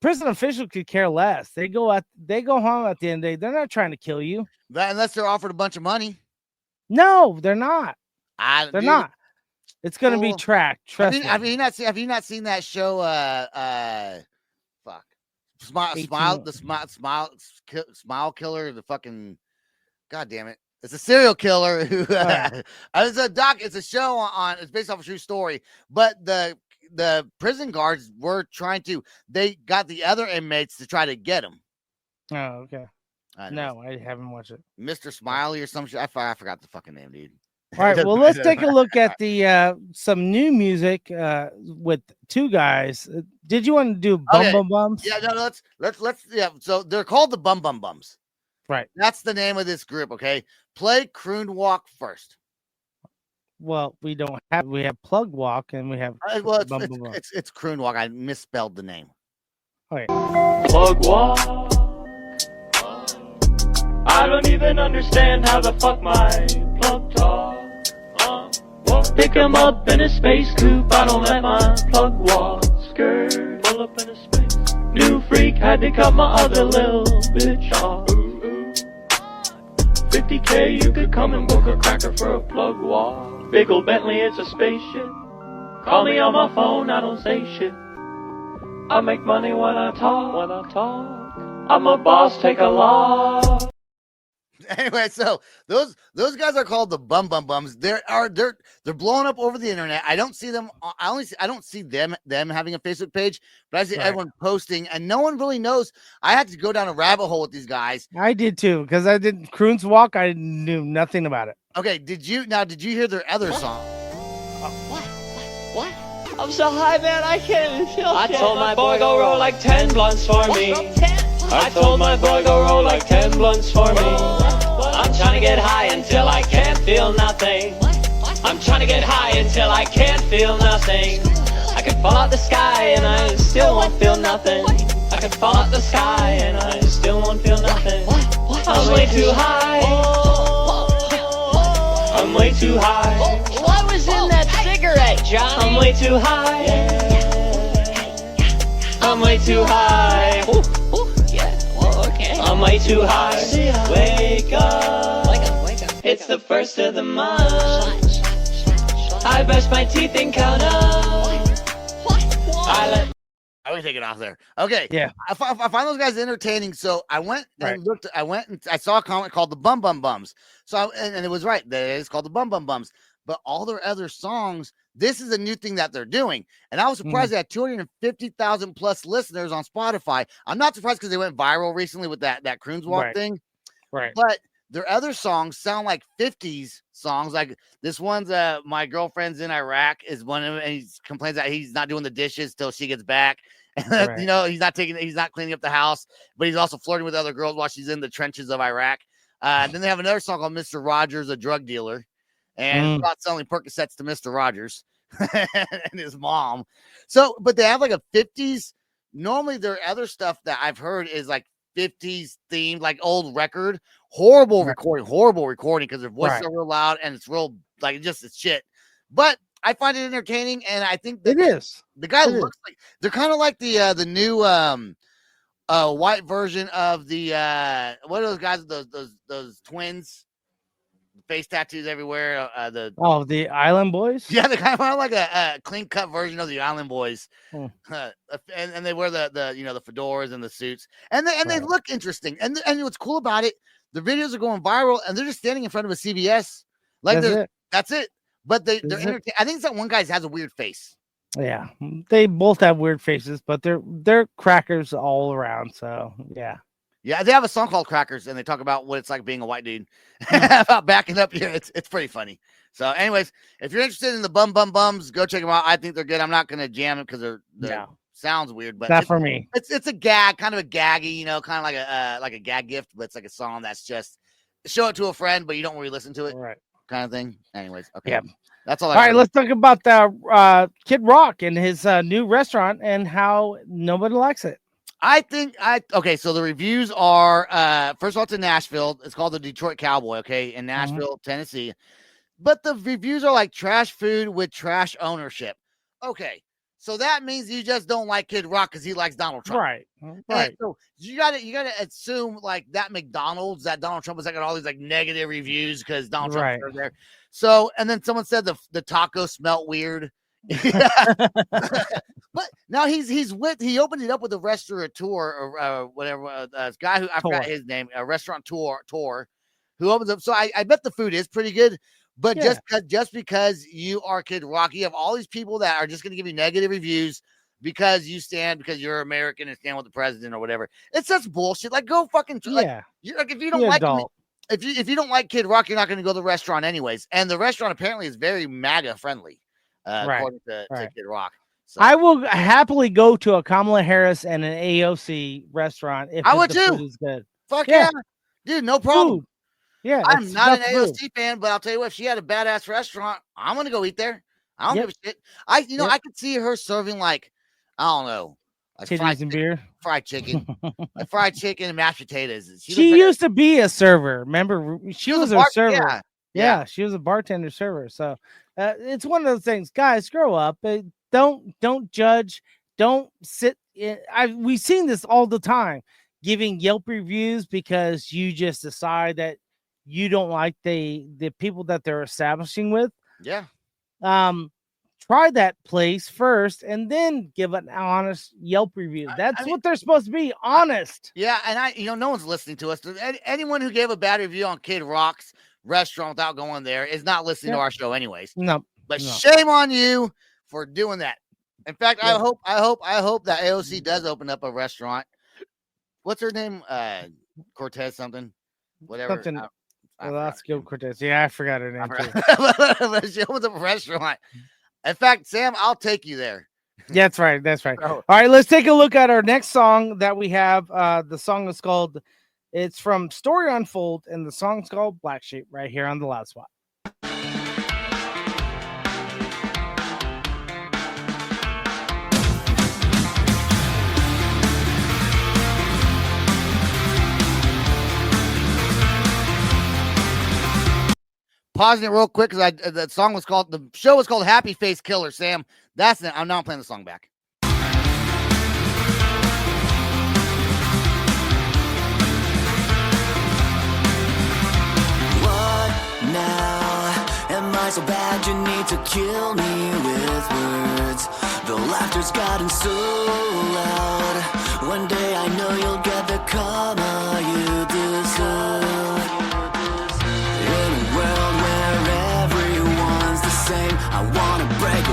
prison officials could care less. They go home at the end of the day. They're not trying to kill you. Unless they're offered a bunch of money. No, they're not. They're Dude, not. It's gonna be Well, tracked. Trust me. Have you not seen that show? Fuck. Smile Killer. The fucking. God damn it! It's a serial killer who. It's a doc. It's a show on. It's based off a true story, but the prison guards were trying to. They got the other inmates to try to get him. Oh, okay. No, I haven't watched it. Mr. Smiley or some shit. I forgot the fucking name, dude. All right, well, let's take a look at the some new music with two guys. Did you want to do Bum Okay. Bum Bums? Yeah, no, let's yeah. So they're called the Bum Bum Bums. Right. That's the name of this group. Okay, play Croon Walk first. Well, we have Plug Walk and we have Well, Bum Bum Bum. it's Croon Walk. I misspelled the name. Okay. Plug walk. I don't even understand how the fuck my plug talk. Pick him up in a space coupe. I don't let my plug walk. Skirt, pull up in a space. New freak had to cut my other little bitch off. 50K, you could come and book a cracker for a plug walk. Big ol' Bentley, it's a spaceship. Call me on my phone, I don't say shit. I make money when I talk. I'm a boss, take a loss. Anyway, so those guys are called the Bum Bum Bums. They're blowing up over the internet. I don't see them. I don't see them having a Facebook page, but I see everyone posting, and no one really knows. I had to go down a rabbit hole with these guys. I did too because I did Croon's Walk. I knew nothing about it. Okay, did you hear their other song? What? I'm so high, man, I can't even feel I told my boy go roll like 10 blunts for me. I told my boy go roll like 10 blunts for me. I'm trying to get high until I can't feel nothing. I'm trying to get high until I can't feel nothing. I could fall out the sky and I still won't feel nothing. I could fall out the sky and I still won't feel nothing. I'm way too high. I'm way too high. What was in that cigarette, Johnny? I'm way too high. I'm way too high. Okay. I'm way too high. Wake up. Wake up. It's the first of the month. I brush my teeth and count up. I'm gonna take it off there. Okay. Yeah. I find those guys entertaining. So I went and looked. I saw a comment called the Bum Bum Bums. So and it was right. It's called the Bum Bum Bums. But all their other songs, this is a new thing that they're doing. And I was surprised they had 250,000 plus listeners on Spotify. I'm not surprised because they went viral recently with that Croon's Walk thing. Right. But their other songs sound like 50s songs. Like this one's My Girlfriend's in Iraq is one of them, and he complains that he's not doing the dishes till she gets back. Right. You know, he's not cleaning up the house, but he's also flirting with other girls while she's in the trenches of Iraq. And then they have another song called Mr. Rogers, a drug dealer, and about selling Percocets to Mr. Rogers and his mom. So, but they have like a 50s. Normally, their other stuff that I've heard is like 50s themed, like old record. Horrible recording because their voices are real loud and it's real like it's shit. But I find it entertaining, and I think that it is. The guy looks like they're kind of like the new white version of the what are those guys? Those twins, face tattoos everywhere. The Island Boys. Yeah, they're kind of like a clean cut version of the Island Boys, and they wear the the fedoras and the suits, and they look interesting. And what's cool about it, the videos are going viral, and they're just standing in front of a CVS. Like that's it. But they're entertaining. I think that one guy has a weird face. Yeah, they both have weird faces, but they're crackers all around. So yeah, they have a song called "Crackers," and they talk about what it's like being a white dude. About backing up here, it's pretty funny. So, anyways, if you're interested in the bums, go check them out. I think they're good. I'm not gonna jam it because they're sounds weird, but not for me. It's a gag, kind of a gaggy, kind of like a gag gift, but it's like a song that's just show it to a friend, but you don't really listen to it, right? Kind of thing. Anyways, okay. Yeah. That's all. All right, let's talk about the Kid Rock and his new restaurant and how nobody likes it. Okay, so the reviews are first of all, it's in Nashville. It's called the Detroit Cowboy, okay, in Nashville, Tennessee. But the reviews are like trash food with trash ownership. Okay, so that means you just don't like Kid Rock because he likes Donald Trump, right? And so you gotta assume like that McDonald's that Donald Trump was like all these like negative reviews because Donald Trump was there. So and then someone said the taco smelled weird. But now he opened it up with a restaurateur or whatever this guy who I forgot his name, a restaurateur who opens up. So I bet the food is pretty good. But just because you are Kid Rock, you have all these people that are just going to give you negative reviews because you're American and stand with the president or whatever. It's just bullshit. Like go fucking if you don't like him, if you don't like Kid Rock, you're not going to go to the restaurant anyways. And the restaurant apparently is very MAGA friendly, according to Kid Rock. So. I will happily go to a Kamala Harris and an AOC restaurant if I would the too. food is good. Fuck yeah, dude, no problem. Food. Yeah, I'm not an AOC fan, but I'll tell you what, if she had a badass restaurant, I'm gonna go eat there. I don't give a shit. I could see her serving like, I don't know, like titties and beer, fried chicken, like fried chicken and mashed potatoes. She used to be a server. Remember, she was a server. Yeah, she was a bartender server. So it's one of those things, guys. Grow up. Don't judge. Don't sit. We've seen this all the time, giving Yelp reviews because you just decide that you don't like the people that they're establishing with. Yeah. Try that place first and then give an honest Yelp review. That's what they're supposed to be, honest. Yeah, and no one's listening to us. Anyone who gave a bad review on Kid Rock's restaurant without going there is not listening to our show anyways. No. But shame on you for doing that. In fact, I hope that AOC does open up a restaurant. What's her name? Cortez something. Whatever. Something. That's good, Cortez. Yeah, I forgot her name too. But she opens up a restaurant. In fact, Sam, I'll take you there. That's right. All right, let's take a look at our next song that we have. The song is called, it's from Story Unfold, and the song's called Black Sheep right here on the Loud Spot. Pausing it real quick because the show was called Happy Face Killer, Sam. That's it. I'm not playing the song back. What now? Am I so bad you need to kill me with words? The laughter's gotten so loud. One day I know you'll get the karma you deserve. I wanna break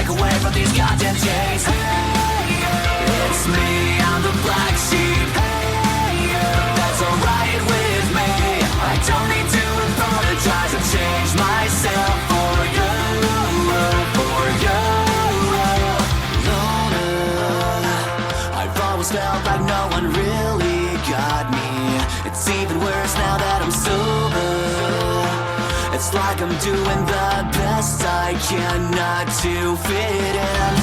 away from these goddamn chains. Hey, it's me, I'm the black sheep. Hey, that's alright with me. I don't need to apologize. I've changed myself for you. Loner, I've always felt like no one really got me. It's even worse now that I'm sober. It's like I'm doing the best I can not to fit in.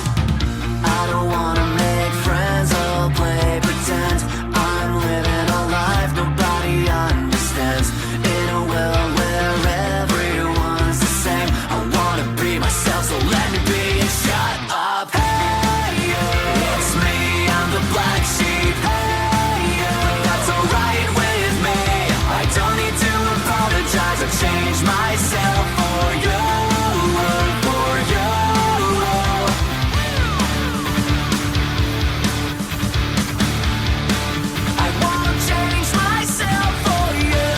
I don't wanna make friends, I'll play pretend I'm living myself for you, for you. I won't change myself for you.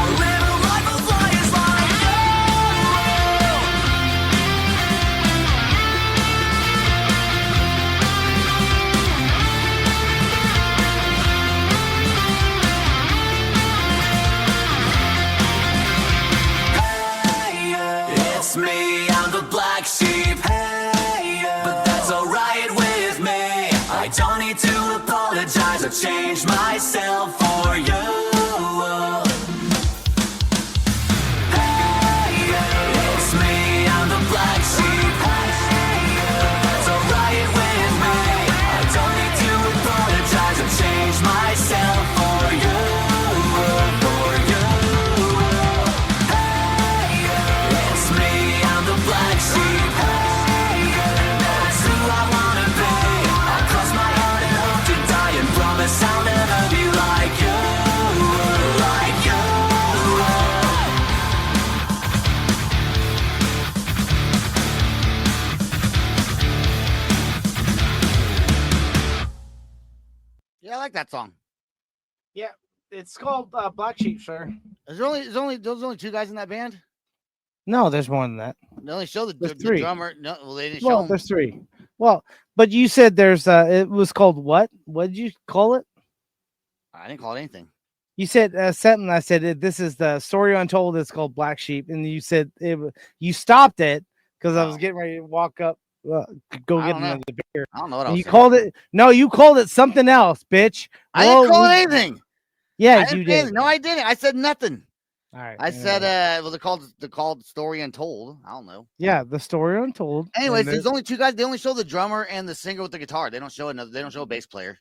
Or live a life of liars like you. It's me, I'm the black sheep. But that's alright with me. I don't need to apologize or change myself for you. It's me, I'm the black sheep. But that's alright with me. I don't need to apologize or change myself for you. For you. It's me, I'm the black sheep. That's who I wanna be. I'll cross my heart and hope to die and promise I'll never be like you. Like you. Yeah, I like that song. Yeah, it's called Black Sheep, sir. There's only two guys in that band. No, there's more than that. They only show the There's three. drummer. No, well, they didn't show Well, him. there's three. Well, but you said there's it was called what? What did you call it? I didn't call it anything. You said something. I said this is the story untold. It's called Black Sheep, and you said you stopped it because I was getting ready to walk up, go I get don't know. another beer. I don't know what And else. you called it. No, you called it something else, bitch. I didn't call it we- anything. Yeah, I you didn't say did. anything. No, I didn't. I said nothing. All right. I anyway. said, was it called Story Untold? I don't know. Yeah, the story untold. Anyways, And there's only two guys. They only show the drummer and the singer with the guitar. They don't show another. They don't show a bass player.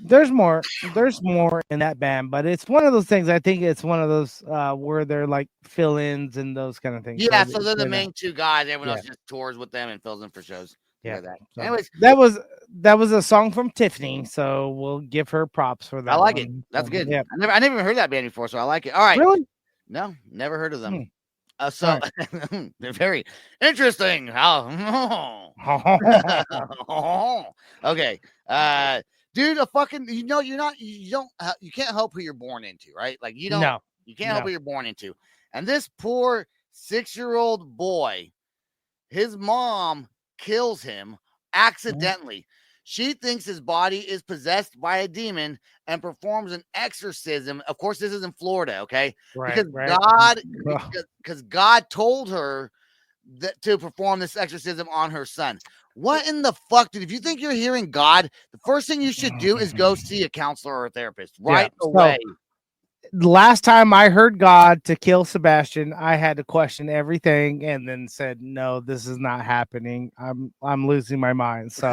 there's more. There's more in that band, but it's one of those things. I think it's one of those where they're like fill-ins and those kind of things. Yeah, so they're the they're main not- two guys. Everyone else Yeah. just tours with them and fills in for shows. Yeah. That. So Anyways, that was a song from Tiffany, so we'll give her props for that. I like it. one. That's good. Yeah. I never even heard that band before, so I like it. All right. Really? No, never heard of them. Hmm. So they're very interesting. How? Okay. Dude, a fucking you can't help who you're born into, right? Like you No. can't help No. who you're born into. And this poor 6-year-old boy, his mom kills him accidentally. She thinks his body is possessed by a demon and performs an exorcism. Of course, this is in Florida, okay? Right, Because right. God told her that to perform this exorcism on her son. What in the fuck, dude? If you think you're hearing God, the first thing you should do is go see a counselor or a therapist right so- away. Last time I heard God to kill Sebastian, I had to question everything and then said, "No, this is not happening. I'm losing my mind." So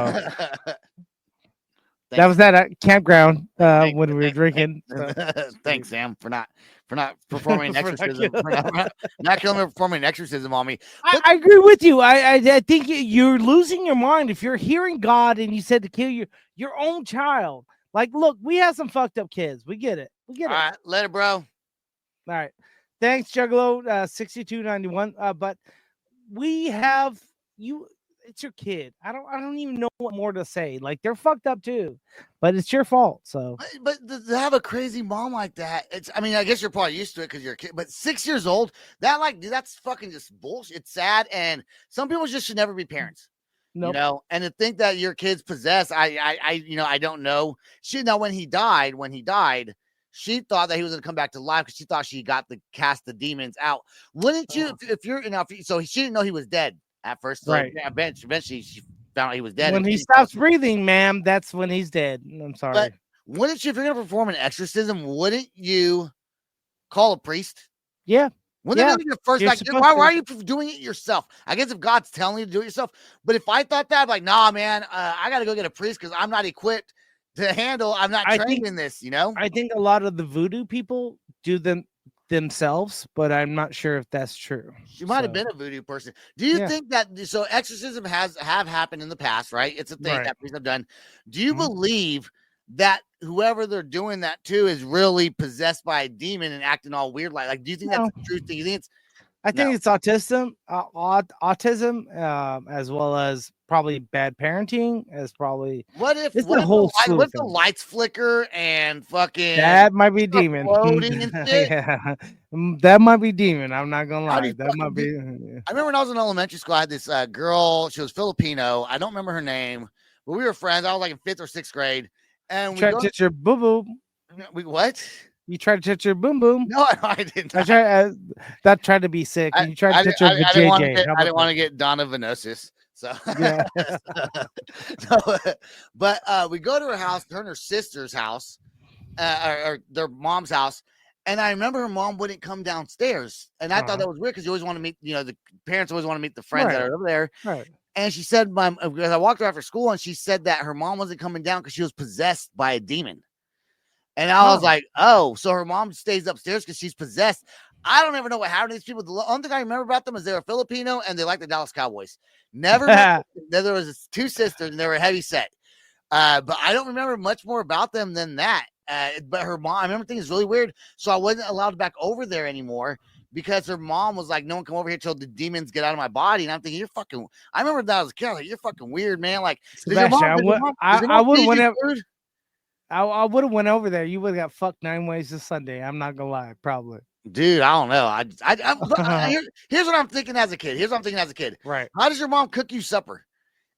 that was that at campground when we were drinking. So. Thanks, Sam, for not performing an For not exorcism. Not killing me, performing an exorcism on me. I agree with you. I think you're losing your mind if you're hearing God and you said to kill your own child. Like, look, we have some fucked up kids. We get it. We get All it. right, let it, bro. All right. Thanks, Juggalo 6291. But we have you. It's your kid. I don't even know what more to say. Like, they're fucked up too, but it's your fault. So, But to have a crazy mom like that, I mean, I guess you're probably used to it because you're a kid. But 6 years old, dude, that's fucking just bullshit. It's sad, and some people just should never be parents. Nope. You know, and to think that your kid's possessed, I don't know. When he died, she thought that he was going to come back to life because she thought she got to cast the demons out. Wouldn't you, if you're enough? So she didn't know he was dead at first. So Right. Eventually, she found out he was dead. when and he she- stops breathing, ma'am, that's when he's dead. I'm sorry. But wouldn't you, if you're going to perform an exorcism, wouldn't you call a priest? Yeah. Wouldn't Yeah, that be your first? you're Like, supposed why to. are you doing it yourself? I guess if God's telling you to do it yourself. But if I thought that, I'd be like, nah, man, I got to go get a priest because I'm not equipped to handle. I'm not I trained think- in this. You know. I think a lot of the voodoo people do them themselves, but I'm not sure if that's true. She might have So, been a voodoo person. Do you Yeah. think that so exorcism have happened in the past, right? It's a thing Right. that priests have done. Do you Mhm. believe that whoever they're doing that to is really possessed by a demon and acting all weird. Like, do you think that's the truth? Do you think it's? I think it's autism, as well as probably bad parenting, as probably. What if it's what the if whole what if the lights flicker and fucking that might be demon. floating and shit? Yeah. That might be demon. I'm not gonna How do lie. you That might be. I remember when I was in elementary school, I had this girl. She was Filipino. I don't remember her name, but we were friends. I was like in 5th or 6th grade, and we Tried to touch your boo boo. We what? You tried to touch your boom boom. No, I didn't. That tried to be sick. You tried to touch your I didn't want to vajayjay. I didn't want to get Donna Venosis. So Yeah. but we go to her house, her and her sister's house, or their mom's house. And I remember her mom wouldn't come downstairs. And I thought that was weird because you always want to meet, the parents always want to meet the friends that are over there. Right. And she said, because I walked her after school and she said that her mom wasn't coming down because she was possessed by a demon. And I was like, oh, so her mom stays upstairs because she's possessed. I don't ever know what happened to these people. The only thing I remember about them is they were Filipino and they like the Dallas Cowboys. Never met them. There was 2 sisters and they were heavy set. But I don't remember much more about them than that. But her mom, I remember things really weird. So I wasn't allowed back over there anymore because her mom was like, no one come over here till the demons get out of my body. And I'm thinking, I remember that as a kid. I was like, you're fucking weird, man. Like, I would have went over there. You would have got fucked 9 ways this Sunday. I'm not gonna lie, probably. Dude, I don't know. Here's what I'm thinking as a kid. Right. How does your mom cook you supper?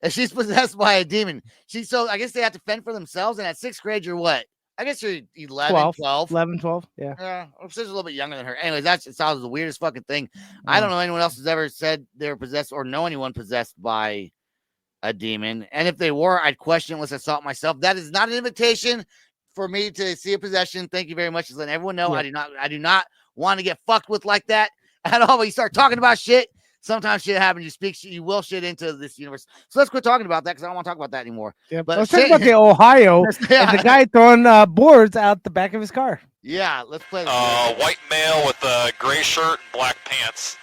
If she's possessed by a demon, I guess they have to fend for themselves. And at 6th grade, you're what? I guess you're 11, 12. 11, 12. Yeah. Yeah. She's a little bit younger than her. Anyways, it sounds the weirdest fucking thing. I don't know anyone else has ever said they were possessed or know anyone possessed by a demon. And if they were, I'd question unless I saw it myself. That is not an invitation for me to see a possession. Thank you very much. Just letting everyone know I do not want to get fucked with like that at all. But you start talking about shit. Sometimes shit happens. You will shit into this universe. So let's quit talking about that because I don't want to talk about that anymore. Yeah, but let's talk about the Ohio and the guy throwing boards out the back of his car. Yeah, let's play. White male with a gray shirt and black pants.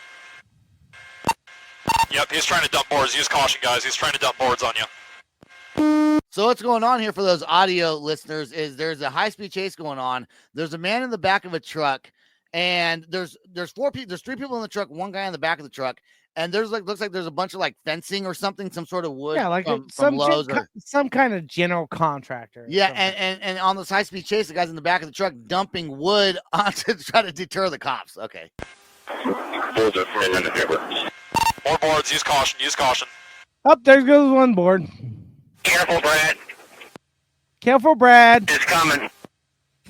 Yep, he's trying to dump boards. Use caution, guys. He's trying to dump boards on you. So what's going on here for those audio listeners is there's a high-speed chase going on. There's a man in the back of a truck, and there's 4 people. There's 3 people in the truck, 1 guy in the back of the truck, and looks like there's a bunch of like fencing or something, some sort of wood. Yeah, like from Lowe's some kind of general contractor. Yeah, and on this high-speed chase, the guy's in the back of the truck dumping wood onto to try to deter the cops. Okay. More boards. Use caution. Use caution. Up there goes 1 board. Careful, Brad. Careful, Brad. It's coming.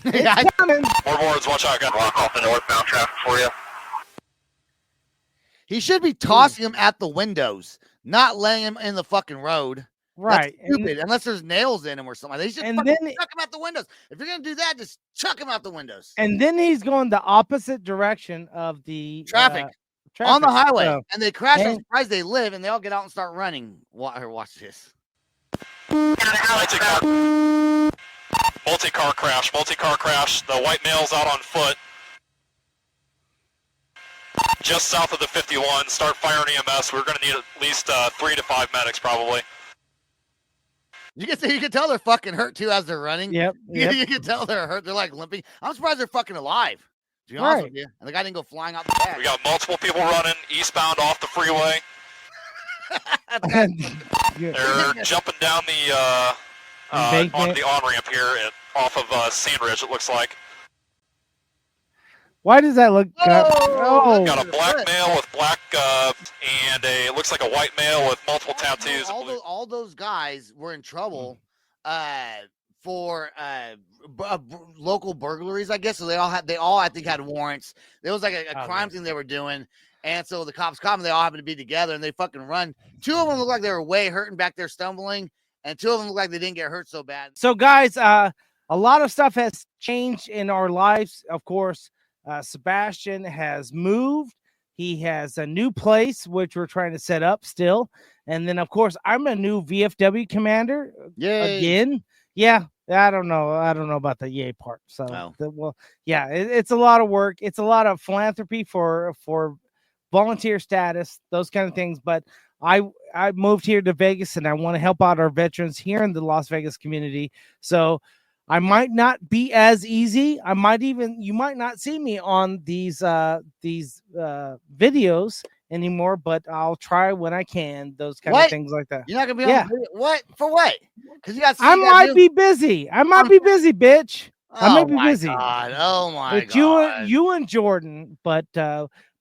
It's coming. More boards. Watch out. Got block off the northbound traffic for you. He should be tossing him at the windows, not laying him in the fucking road. Right. That's stupid. Unless there's nails in him or something. They should chuck him out the windows. If you're gonna do that, just chuck him out the windows. And then he's going the opposite direction of the traffic on the highway, and they crash. I'm surprised they live, and they all get out and start running. Watch this. Multi-car crash. Multi-car crash. The white male's out on foot. Just south of the 51. Start firing EMS. We're going to need at least 3 to 5 medics, probably. You can tell they're fucking hurt too as they're running. Yep. You can tell they're hurt. They're like limping. I'm surprised they're fucking alive. To be honest with you. And the guy didn't go flying out the back. We got multiple people running eastbound off the freeway. They're jumping down the on the on-ramp here off of Sandridge, it looks like. Why does that look? Got a black male with black and it looks like a white male with multiple tattoos. All those guys were in trouble for local burglaries, I guess. So they all I think had warrants. There was like a crime thing they were doing. And so the cops caught them. They all happened to be together, and they fucking run. 2 of them look like they were way hurting back there stumbling, and 2 of them look like they didn't get hurt so bad. So, guys, a lot of stuff has changed in our lives. Of course, Sebastian has moved. He has a new place, which we're trying to set up still. And then, of course, I'm a new VFW commander again. Yeah. I don't know about the yay part. So, it's a lot of work. It's a lot of philanthropy for volunteer status, those kind of things. But I moved here to Vegas and I want to help out our veterans here in the Las Vegas community. So I might not be as easy. You might not see me on these videos anymore, but I'll try when I can. Those kind of things like that. You're not gonna be on video? What? For what? Because you got. I might be busy. I might be busy, bitch. I might be busy. God. Oh my with God. You and Jordan, but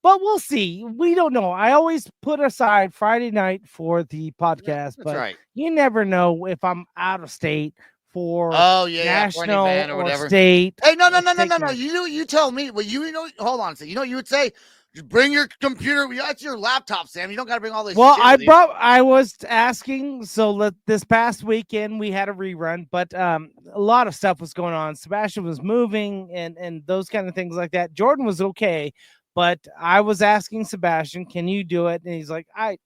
we'll see. We don't know. I always put aside Friday night for the podcast, That's but right. you never know if I'm out of state for national or or whatever. state. Hey, no. You tell me. Well, you know. Hold on a second. You know what you would say? Just bring your computer. That's your laptop, Sam. You don't got to bring all this. Well, shit I was asking. So this past weekend we had a rerun, but a lot of stuff was going on. Sebastian was moving and those kind of things like that. Jordan was okay, but I was asking Sebastian, "Can you do it?" And he's like, "I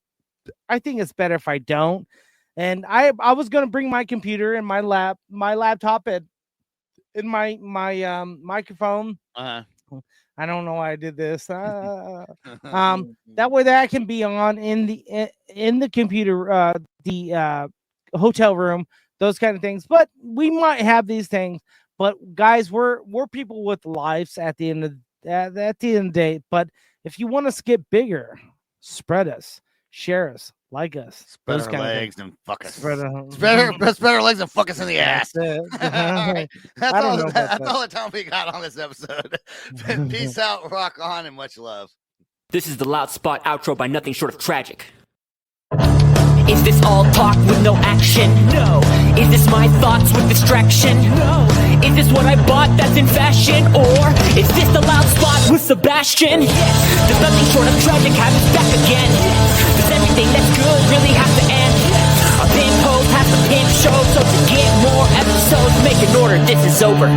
think it's better if I don't." And I was going to bring my computer and my laptop and my microphone. I don't know why I did this. That way that I can be on in the computer, the hotel room, those kind of things. But we might have these things. But guys, we're people with lives at the end of the day. But if you want us to get bigger, spread us, share us, like us. Spread those our kind of legs things. and fuck us. Spread our legs and fuck us in the ass. That's That's all the time we got on this episode. Peace out, rock on, and much love. This is the Loud Spot outro by Nothing Short of Tragic. Is this all talk with no action? No. Is this my thoughts with distraction? No. Is this what I bought that's in fashion? Or is this the Loud Spot with Sebastian? Yes. There's nothing short of tragic, have us back again. Yes. Does everything that's good really have to end? Yes. Our pimp host has to pimp show, so to get more episodes, make an order, this is over.